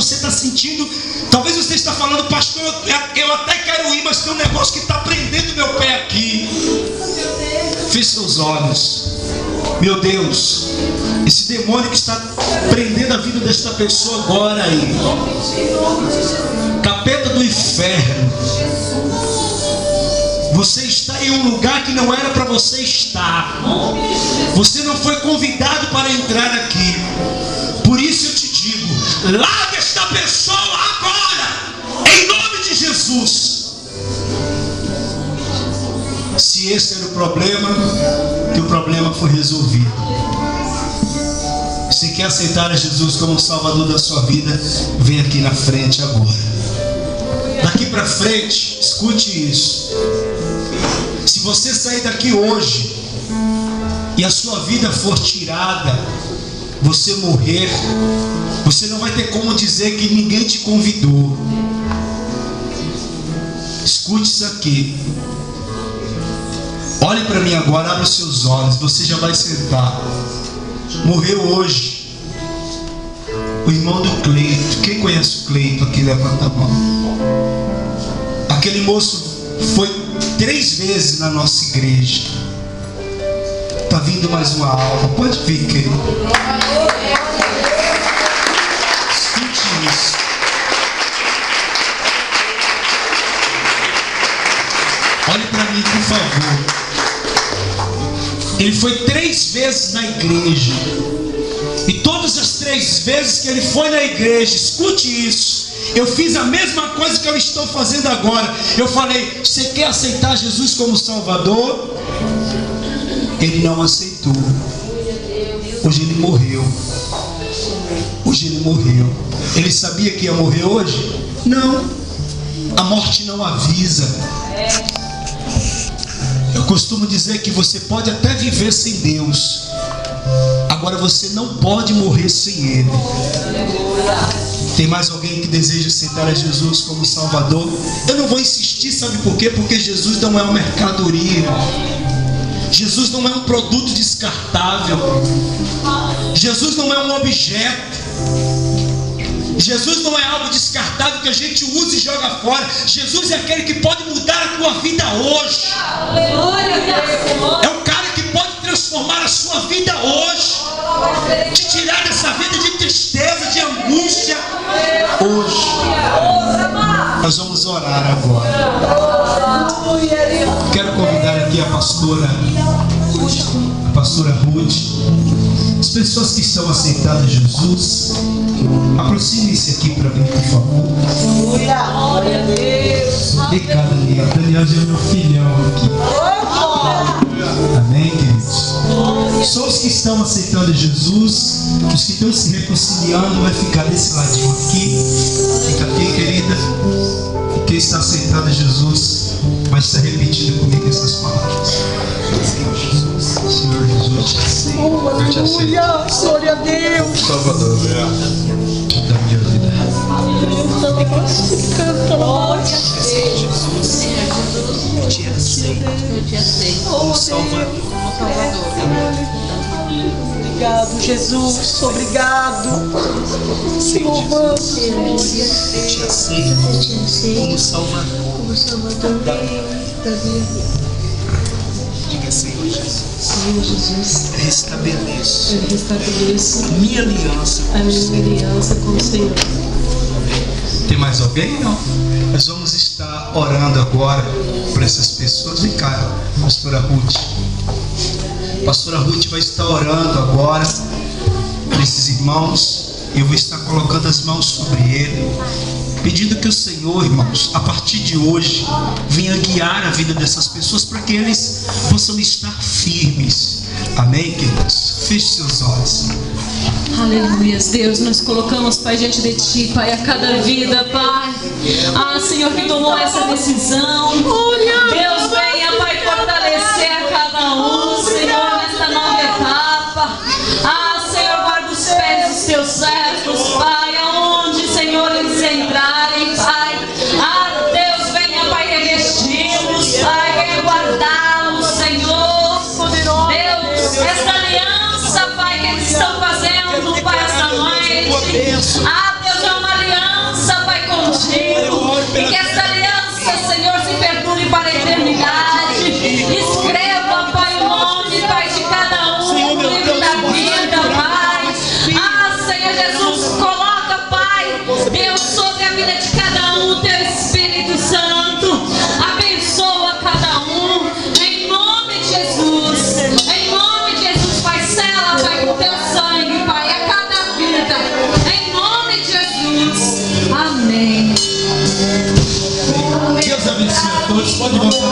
você está sentindo, talvez você está falando, pastor, eu até quero ir, mas tem um negócio que está prendendo meu pé aqui. Feche seus olhos. Meu Deus, esse demônio que está prendendo a vida desta pessoa agora aí, capeta do inferno, você está em um lugar que não era para você estar. Você não foi convidado para entrar aqui. Por isso eu te digo, larga esta pessoa agora, em nome de Jesus. Se esse era o problema, que o problema foi resolvido. Se quer aceitar a Jesus como Salvador da sua vida, vem aqui na frente agora. Daqui para frente, escute isso. Se você sair daqui hoje e a sua vida for tirada, você morrer, você não vai ter como dizer que ninguém te convidou. Escute isso aqui. Olhe para mim agora, abra os seus olhos, você já vai sentar. Morreu hoje o irmão do Cleito. Quem conhece o Cleito aqui, levanta a mão. Aquele moço foi 3 vezes na nossa igreja. Está vindo mais uma alma. Pode vir, querido. Escute isso. Olhe para mim, por favor. Ele foi 3 vezes na igreja. E todas as 3 vezes que ele foi na igreja, escute isso, eu fiz a mesma coisa que eu estou fazendo agora. Eu falei, você quer aceitar Jesus como Salvador? Ele não aceitou. Hoje ele morreu. Hoje ele morreu. Ele sabia que ia morrer hoje? Não. A morte não avisa. Eu costumo dizer que você pode até viver sem Deus, agora você não pode morrer sem Ele. Tem mais alguém que deseja aceitar a Jesus como Salvador? Eu não vou insistir, sabe por quê? Porque Jesus não é uma mercadoria. Jesus não é um produto descartável. Jesus não é um objeto. Jesus não é algo descartável que a gente usa e joga fora. Jesus é aquele que pode mudar a tua vida hoje. É o cara que pode transformar a sua vida hoje, te tirar dessa vida de tristeza, de angústia hoje. Nós vamos orar agora. Quero convidar aqui a pastora Ruth. As pessoas que estão aceitando Jesus, aproxime-se aqui para mim, por favor. Glória a Deus. E cá, Daniel. Daniel já é meu filhão aqui. Amém, queridos? Só os que estão aceitando Jesus, os que estão se reconciliando, vai ficar desse ladinho aqui. Fica aqui, querida. E quem está aceitando Jesus, vai estar repetindo comigo essas palavras. Senhor Jesus, eu te aceito. Eu te aceito. Glória a Deus. Salvador, da minha vida. Eu te aceito como Salvador. Obrigado, Jesus. Obrigado. Senhor Jesus, eu te aceito como Salvador da minha vida. Diga, Senhor Jesus, restabeleço minha aliança com o Senhor. Tem mais alguém? Não. Nós vamos estar orando agora por essas pessoas. Vem cá, pastora Ruth. Pastora Ruth vai estar orando agora por esses irmãos. Eu vou estar colocando as mãos sobre ele, pedindo que o Senhor, irmãos, a partir de hoje, venha guiar a vida dessas pessoas para que eles possam estar firmes. Amém, queridos? Feche seus olhos. Aleluia, Deus, nós colocamos, Pai, diante de Ti, Pai, a cada vida, Pai. Ah, Senhor, que tomou essa decisão. Deus, venha, Pai, fortalecer a cada um, Senhor, nesta nova etapa. Ah, Senhor, guarda os pés dos Teus servos, Pai, aonde, Senhor, eles entrarem, Pai. Ah, Deus, venha, Pai, revesti-los, Pai, venha guardá-los, Senhor. Deus, esta aliança, Pai, que eles estão fazendo, Pai, esta noite. Ah, Deus, é uma aliança Pode botar